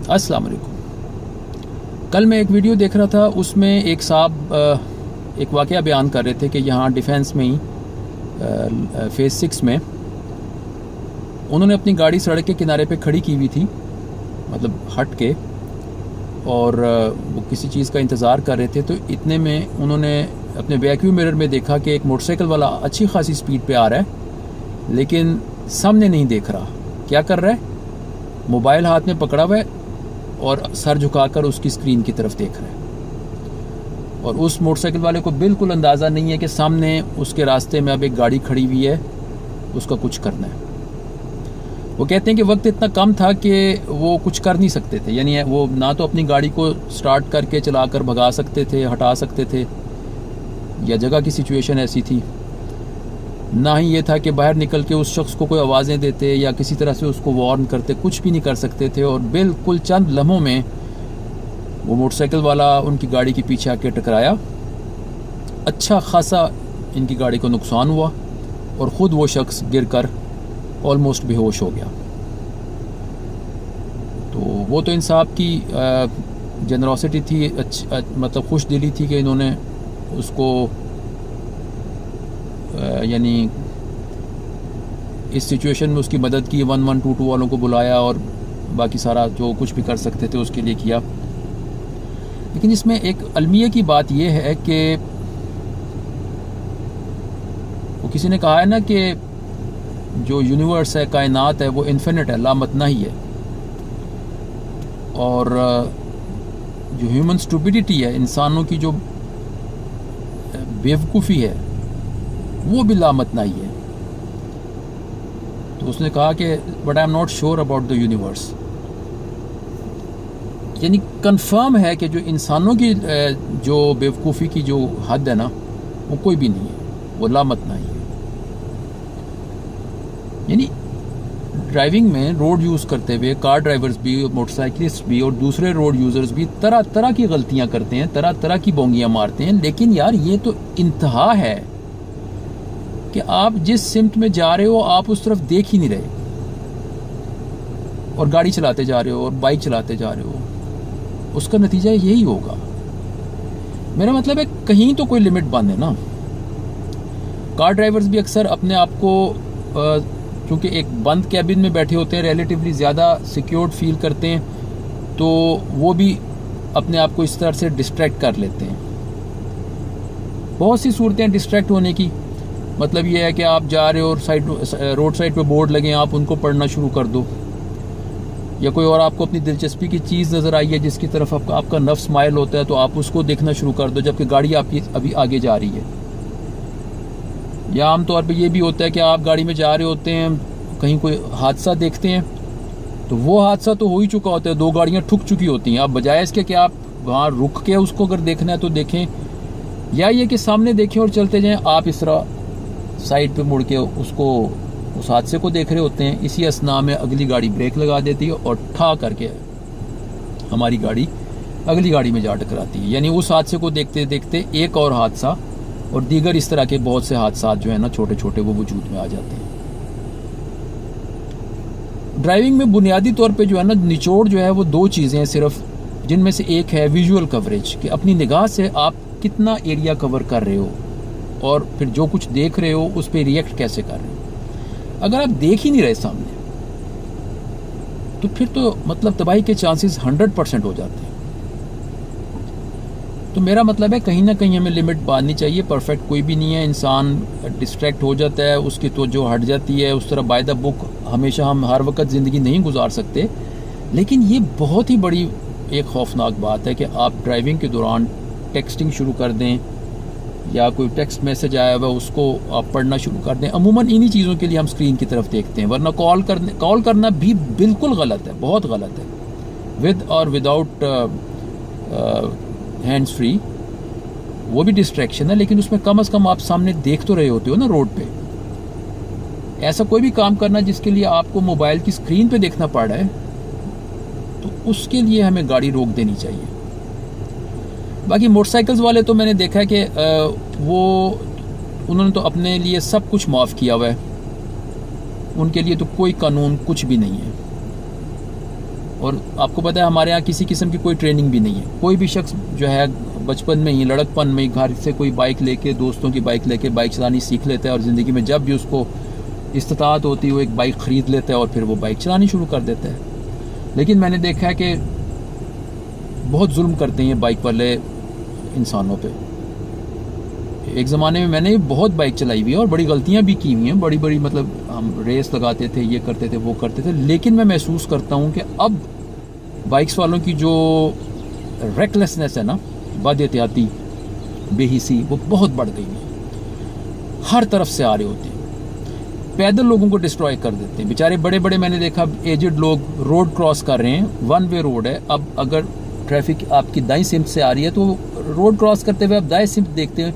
السلام علیکم۔ کل میں ایک ویڈیو دیکھ رہا تھا، اس میں ایک صاحب ایک واقعہ بیان کر رہے تھے کہ یہاں ڈیفینس میں ہی فیز 6 میں انہوں نے اپنی گاڑی سڑک کے کنارے پہ کھڑی کی ہوئی تھی، مطلب ہٹ کے، اور وہ کسی چیز کا انتظار کر رہے تھے۔ تو اتنے میں انہوں نے اپنے بیک ویو میرر میں دیکھا کہ ایک موٹر سائیکل والا اچھی خاصی سپیڈ پہ آ رہا ہے، لیکن سامنے نہیں دیکھ رہا۔ کیا کر رہا ہے؟ موبائل ہاتھ میں پکڑا ہوا ہے اور سر جھکا کر اس کی اسکرین کی طرف دیکھ رہا ہے، اور اس موٹر سائیکل والے کو بالکل اندازہ نہیں ہے کہ سامنے اس کے راستے میں اب ایک گاڑی کھڑی ہوئی ہے، اس کا کچھ کرنا ہے۔ وہ کہتے ہیں کہ وقت اتنا کم تھا کہ وہ کچھ کر نہیں سکتے تھے، یعنی وہ نہ تو اپنی گاڑی کو سٹارٹ کر کے چلا کر بھگا سکتے تھے، ہٹا سکتے تھے، یا جگہ کی سچویشن ایسی تھی، نہ ہی یہ تھا کہ باہر نکل کے اس شخص کو کوئی آوازیں دیتے یا کسی طرح سے اس کو وارن کرتے، کچھ بھی نہیں کر سکتے تھے۔ اور بالکل چند لمحوں میں وہ موٹر سائیکل والا ان کی گاڑی کے پیچھے آ کے ٹکرایا، اچھا خاصا ان کی گاڑی کو نقصان ہوا، اور خود وہ شخص گر کر آلموسٹ بے ہوش ہو گیا۔ تو وہ تو انصاف کی جنراسٹی تھی، مطلب خوش دلی تھی کہ انہوں نے اس کو یعنی اس سچویشن میں اس کی مدد کی، 1122 والوں کو بلایا اور باقی سارا جو کچھ بھی کر سکتے تھے اس کے لیے کیا۔ لیکن اس میں ایک المیہ کی بات یہ ہے کہ وہ کسی نے کہا ہے نا کہ جو یونیورس ہے، کائنات ہے، وہ انفینٹ ہے، لامتناہی ہے، اور جو ہیومن اسٹوپیڈیٹی ہے، انسانوں کی جو بیوقوفی ہے، وہ بھی لامتناہی ہے۔ تو اس نے کہا کہ but I am not sure about the universe, یعنی کنفرم ہے کہ جو انسانوں کی جو بیوقوفی کی جو حد ہے نا، وہ کوئی بھی نہیں ہے، وہ لامتناہی ہے۔ یعنی ڈرائیونگ میں روڈ یوز کرتے ہوئے کار ڈرائیورز بھی، موٹر سائیکلسٹ بھی، اور دوسرے روڈ یوزرز بھی طرح طرح کی غلطیاں کرتے ہیں، طرح طرح کی بونگیاں مارتے ہیں، لیکن یار یہ تو انتہا ہے کہ آپ جس سمت میں جا رہے ہو آپ اس طرف دیکھ ہی نہیں رہے، اور گاڑی چلاتے جا رہے ہو اور بائک چلاتے جا رہے ہو، اس کا نتیجہ یہی ہوگا۔ میرا مطلب ہے کہیں تو کوئی لمٹ بند ہے نا۔ کار ڈرائیورز بھی اکثر اپنے آپ کو چونکہ ایک بند کیبن میں بیٹھے ہوتے ہیں، ریلیٹیولی زیادہ سیکیورڈ فیل کرتے ہیں، تو وہ بھی اپنے آپ کو اس طرح سے ڈسٹریکٹ کر لیتے ہیں۔ بہت سی صورتیں ڈسٹریکٹ ہونے کی، مطلب یہ ہے کہ آپ جا رہے ہو اور روڈ سائڈ پہ بورڈ لگے ہیں، آپ ان کو پڑھنا شروع کر دو، یا کوئی اور آپ کو اپنی دلچسپی کی چیز نظر آئی ہے جس کی طرف آپ کا نفس مائل ہوتا ہے، تو آپ اس کو دیکھنا شروع کر دو جبکہ گاڑی آپ کی ابھی آگے جا رہی ہے۔ یا عام طور پہ یہ بھی ہوتا ہے کہ آپ گاڑی میں جا رہے ہوتے ہیں، کہیں کوئی حادثہ دیکھتے ہیں، تو وہ حادثہ تو ہو ہی چکا ہوتا ہے، 2 گاڑیاں ٹھک چکی ہوتی ہیں، آپ بجائے اس کے کہ آپ وہاں رک کے اس کو اگر دیکھنا ہے تو دیکھیں، یا یہ کہ سامنے دیکھیں اور چلتے جائیں، آپ اس طرح سائڈ پہ مڑ کے اس حادثے کو دیکھ رہے ہوتے ہیں۔ اسی اثناء میں اگلی گاڑی بریک لگا دیتی ہے اور ٹھا کر کے ہماری گاڑی اگلی گاڑی میں جا ٹکراتی ہے۔ یعنی اس حادثے کو دیکھتے دیکھتے ایک اور حادثہ اور دیگر اس طرح کے بہت سے حادثات جو ہیں نا چھوٹے چھوٹے، وہ وجود میں آ جاتے ہیں۔ ڈرائیونگ میں بنیادی طور پہ جو ہے نا نچوڑ جو ہے وہ 2 چیزیں ہیں صرف، جن میں سے ایک ہے ویژول کوریج، کہ اپنی نگاہ سے آپ کتنا ایریا کور کر رہے ہو، اور پھر جو کچھ دیکھ رہے ہو اس پہ ریئیکٹ کیسے کر رہے ہو۔ اگر آپ دیکھ ہی نہیں رہے سامنے، تو پھر تو مطلب تباہی کے چانسز 100% ہو جاتے ہیں۔ تو میرا مطلب ہے کہیں نہ کہیں ہمیں لمٹ باندھنی چاہیے۔ پرفیکٹ کوئی بھی نہیں ہے، انسان ڈسٹریکٹ ہو جاتا ہے، اس کی توجہ ہٹ جاتی ہے، اس طرح بائی دا بک ہمیشہ ہم ہر وقت زندگی نہیں گزار سکتے۔ لیکن یہ بہت ہی بڑی ایک خوفناک بات ہے کہ آپ ڈرائیونگ کے دوران ٹیکسٹنگ شروع کر دیں، یا کوئی ٹیکسٹ میسج آیا ہوا اس کو آپ پڑھنا شروع کر دیں۔ عموماً انہی چیزوں کے لیے ہم اسکرین کی طرف دیکھتے ہیں، ورنہ کال کرنا بھی بالکل غلط ہے، بہت غلط ہے، ود اور وداؤٹ ہینڈز فری، وہ بھی ڈسٹریکشن ہے، لیکن اس میں کم از کم آپ سامنے دیکھ تو رہے ہوتے ہو نا روڈ پہ۔ ایسا کوئی بھی کام کرنا جس کے لیے آپ کو موبائل کی اسکرین پہ دیکھنا پڑ رہا ہے، تو اس کے لیے ہمیں گاڑی روک دینی چاہیے۔ باقی موٹر سائیکلز والے تو میں نے دیکھا ہے کہ انہوں نے تو اپنے لیے سب کچھ معاف کیا ہوا ہے، ان کے لیے تو کوئی قانون کچھ بھی نہیں ہے، اور آپ کو پتہ ہے ہمارے یہاں کسی قسم کی کوئی ٹریننگ بھی نہیں ہے. کوئی بھی شخص جو ہے بچپن میں ہی لڑکپن میں ہی گھر سے کوئی بائک لے کے دوستوں کی بائک لے کے بائک چلانی سیکھ لیتا ہے, اور زندگی میں جب بھی اس کو استطاعت ہوتی ہے وہ ایک بائک خرید لیتا ہے اور پھر وہ بائک چلانی شروع کر دیتا ہے. لیکن میں نے دیکھا ہے کہ بہت ظلم کرتے ہیں یہ بائک والے انسانوں پہ. ایک زمانے میں نے بہت بائک چلائی ہوئی ہے اور بڑی غلطیاں بھی کی ہوئی ہیں, بڑی بڑی مطلب ہم ریس لگاتے تھے, یہ کرتے تھے, وہ کرتے تھے, لیکن میں محسوس کرتا ہوں کہ اب بائکس والوں کی جو ریکلیسنس ہے نا, بد احتیاطی, بے حسی, وہ بہت بڑھ گئی ہے. ہر طرف سے آ رہے ہوتے ہیں, پیدل لوگوں کو ڈسٹروائے کر دیتے ہیں. بیچارے بڑے بڑے میں نے دیکھا ایجڈ لوگ روڈ کراس کر رہے ہیں, ون وے روڈ ہے, اب اگر ٹریفک آپ کی دائیں سمت سے آ رہی ہے تو روڈ کراس کرتے ہوئے آپ دائیں سمت دیکھتے ہیں,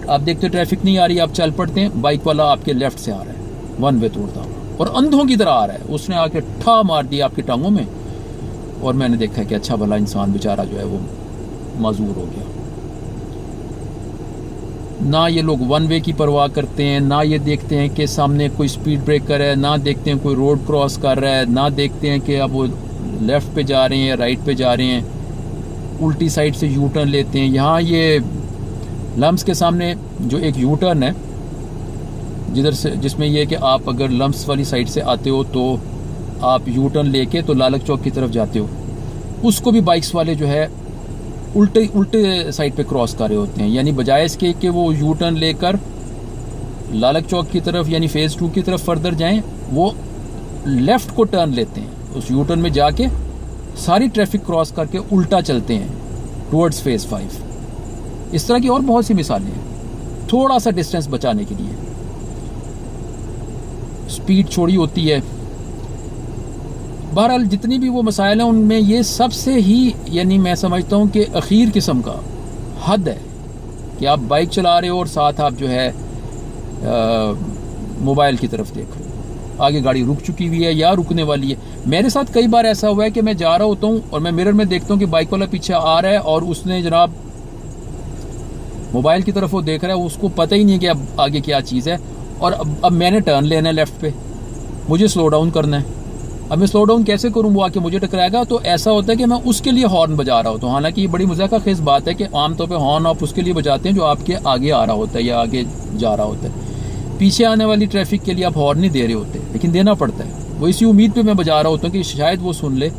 آپ دیکھتے ٹریفک نہیں آ رہی, آپ چل پڑتے ہیں, بائک والا آپ کے لیفٹ سے آ رہا ہے ون وے توڑتا ہوا اور اندھوں کی طرح آ رہا ہے. اس نے آ کے ٹھا مار دیا آپ کی ٹانگوں میں, اور میں نے دیکھا کہ اچھا بھلا انسان بیچارہ جو ہے وہ معذور ہو گیا. نہ یہ لوگ ون وے کی پرواہ کرتے ہیں, نہ یہ دیکھتے ہیں کہ سامنے کوئی سپیڈ بریکر ہے, نہ دیکھتے ہیں کوئی روڈ کراس کر رہا ہے, نہ دیکھتے ہیں کہ اب وہ لیفٹ پہ جا رہے ہیں یا رائٹ پہ جا رہے ہیں, الٹی سائڈ سے یو ٹرن لیتے ہیں. یہاں یہ لمس کے سامنے جو ایک یو ٹرن ہے جدھر سے, جس میں یہ کہ آپ اگر لمس والی سائڈ سے آتے ہو تو آپ یو ٹرن لے کے تو لالک چوک کی طرف جاتے ہو, اس کو بھی بائکس والے جو ہے الٹے سائڈ پہ کراس کر رہے ہوتے ہیں. یعنی بجائے اس کے کہ وہ یو ٹرن لے کر لالک چوک کی طرف یعنی فیز 2 کی طرف فردر جائیں, وہ لیفٹ کو ٹرن لیتے ہیں, اس یو ٹرن میں جا کے ساری ٹریفک کراس کر کے الٹا چلتے ہیں ٹورڈز فیز 5. اس طرح کی اور بہت سی مثالیں ہیں, تھوڑا سا ڈسٹینس بچانے کے لیے سپیڈ چھوڑی ہوتی ہے. بہرحال جتنی بھی وہ مسائل ہیں ان میں یہ سب سے ہی یعنی میں سمجھتا ہوں کہ اخیر قسم کا حد ہے کہ آپ بائک چلا رہے ہو اور ساتھ آپ جو ہے موبائل کی طرف دیکھ رہے ہو, آگے گاڑی رک چکی ہوئی ہے یا رکنے والی ہے. میرے ساتھ کئی بار ایسا ہوا ہے کہ میں جا رہا ہوتا ہوں اور میں مرر میں دیکھتا ہوں کہ بائک والا پیچھے آ رہا ہے اور اس نے جناب موبائل کی طرف وہ دیکھ رہا ہے, اس کو پتہ ہی نہیں کہ اب آگے کیا چیز ہے, اور اب میں نے ٹرن لینا ہے لیفٹ پہ, مجھے سلو ڈاؤن کرنا ہے. اب میں سلو ڈاؤن کیسے کروں, وہ آ کے مجھے ٹکرائے گا. تو ایسا ہوتا ہے کہ میں اس کے لیے ہارن بجا رہا ہوتا ہوں. حالانکہ یہ بڑی مضحکہ خیز بات ہے کہ عام طور پہ ہارن آپ اس کے لیے بجاتے ہیں جو آپ کے آگے آ رہا ہوتا ہے یا آگے جا رہا ہوتا ہے. پیچھے آنے والی ٹریفک کے لیے آپ ہارن نہیں دے رہے ہوتے, لیکن دینا پڑتا ہے. وہ اسی امید پہ میں بجا رہا ہوتا ہوں کہ شاید وہ سن لے,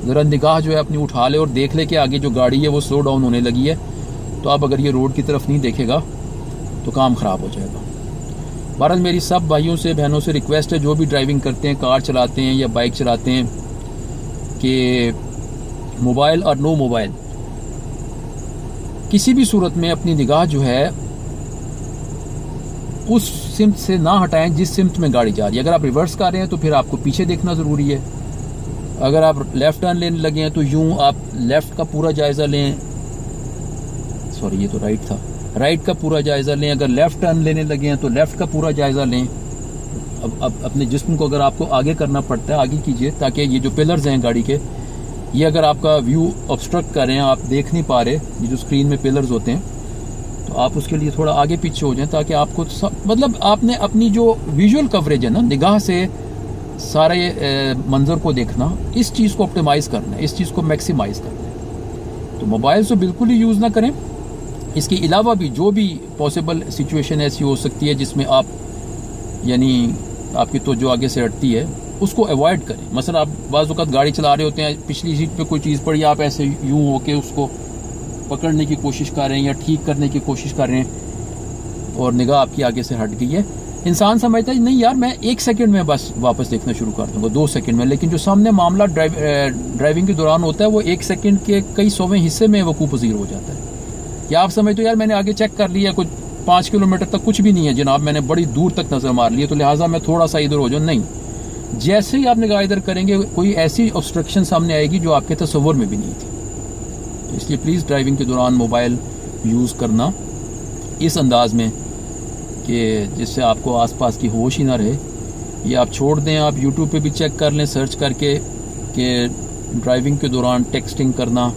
ذرا نگاہ جو ہے اپنی اٹھا لے اور دیکھ لے کہ آگے جو گاڑی ہے وہ سلو ڈاؤن ہونے لگی ہے. تو اب اگر یہ روڈ کی طرف نہیں دیکھے گا تو کام خراب ہو جائے گا. بہرحال میری سب بھائیوں سے بہنوں سے ریکویسٹ ہے جو بھی ڈرائیونگ کرتے ہیں, کار چلاتے ہیں یا بائک چلاتے ہیں, کہ موبائل اور نو موبائل کسی بھی صورت میں اپنی نگاہ جو ہے اس سمت سے نہ ہٹائیں جس سمت میں گاڑی جا رہی ہے. اگر آپ ریورس کر رہے ہیں تو پھر آپ کو پیچھے دیکھنا ضروری ہے. اگر آپ لیفٹ ٹرن لینے لگے ہیں تو یوں آپ لیفٹ کا پورا جائزہ لیں, سوری یہ تو رائٹ تھا, رائٹ کا پورا جائزہ لیں. اگر لیفٹ ٹرن لینے لگے ہیں تو لیفٹ کا پورا جائزہ لیں. اب اپنے جسم کو اگر آپ کو آگے کرنا پڑتا ہے آگے کیجئے, تاکہ یہ جو پلرز ہیں گاڑی کے, یہ اگر آپ کا ویو obstruct کر رہے ہیں, آپ دیکھ نہیں پا رہے, یہ جو اسکرین میں پلرز ہوتے ہیں, تو آپ اس کے لیے تھوڑا آگے پیچھے ہو جائیں تاکہ آپ کو مطلب آپ نے اپنی جو ویژول کوریج ہے نا, نگاہ سے سارے منظر کو دیکھنا, اس چیز کو آپٹیمائز کرنا ہے, اس چیز کو میکسیمائز کرنا ہے. تو موبائل تو بالکل ہی یوز نہ کریں. اس کے علاوہ بھی جو بھی پاسبل سچویشن ایسی ہو سکتی ہے جس میں آپ یعنی آپ کی توجہ آگے سے ہٹتی ہے, اس کو اوائڈ کریں. مثلا آپ بعض اوقات گاڑی چلا رہے ہوتے ہیں, پچھلی سیٹ پہ کوئی چیز پڑی, آپ ایسے یوں ہو کے اس کو پکڑنے کی کوشش کر رہے ہیں یا ٹھیک کرنے کی کوشش کر رہے ہیں اور نگاہ آپ کی آگے سے ہٹ گئی ہے. انسان سمجھتا ہے نہیں یار میں 1 سیکنڈ میں بس واپس دیکھنا شروع کر دوں گا, 2 سیکنڈ میں, لیکن جو سامنے معاملہ ڈرائیونگ کے دوران ہوتا ہے وہ 1 سیکنڈ کے کئی 100ویں حصے میں وقوع پذیر ہو جاتا ہے. یا آپ سمجھتے ہو یار میں نے آگے چیک کر لیا, کچھ 5 کلومیٹر تک کچھ بھی نہیں ہے جناب, میں نے بڑی دور تک نظر مار لی ہے, تو لہٰذا میں تھوڑا سا ادھر ہو جاؤں. نہیں, جیسے ہی آپ نگاہ ادھر کریں گے کوئی ایسی obstruction سامنے آئے گی جو آپ کے تصور میں بھی نہیں تھی. تو اس لیے پلیز ڈرائیونگ کے دوران موبائل یوز کرنا اس انداز میں کہ جس سے آپ کو آس پاس کی ہوش ہی نہ رہے. یہ آپ چھوڑ دیں, آپ یوٹیوب پہ بھی چیک کر لیں سرچ کر کے کہ ڈرائیونگ کے دوران ٹیکسٹنگ کرنا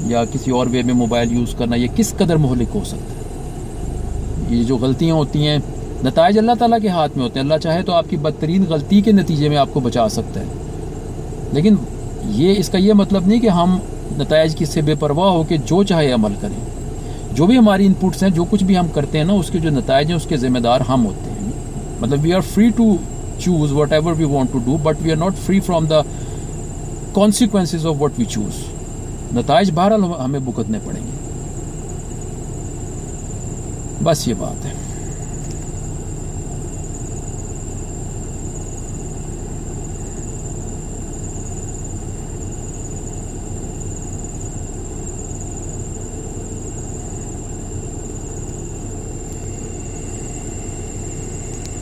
یا کسی اور وے میں موبائل یوز کرنا یہ کس قدر مہلک ہو سکتا ہے. یہ جو غلطیاں ہوتی ہیں نتائج اللہ تعالیٰ کے ہاتھ میں ہوتے ہیں. اللہ چاہے تو آپ کی بدترین غلطی کے نتیجے میں آپ کو بچا سکتا ہے, لیکن یہ اس کا یہ مطلب نہیں کہ ہم نتائج کی سے بے پرواہ ہو کے جو چاہے عمل کریں. جو بھی ہماری انپٹس ہیں, جو کچھ بھی ہم کرتے ہیں نا, اس کے جو نتائج ہیں اس کے ذمہ دار ہم ہوتے ہیں. مطلب we are free to choose whatever we want to do, but we are not free from the consequences of what we choose. نتائج بہرحال ہمیں بھگتنے پڑیں گے. بس یہ بات ہے.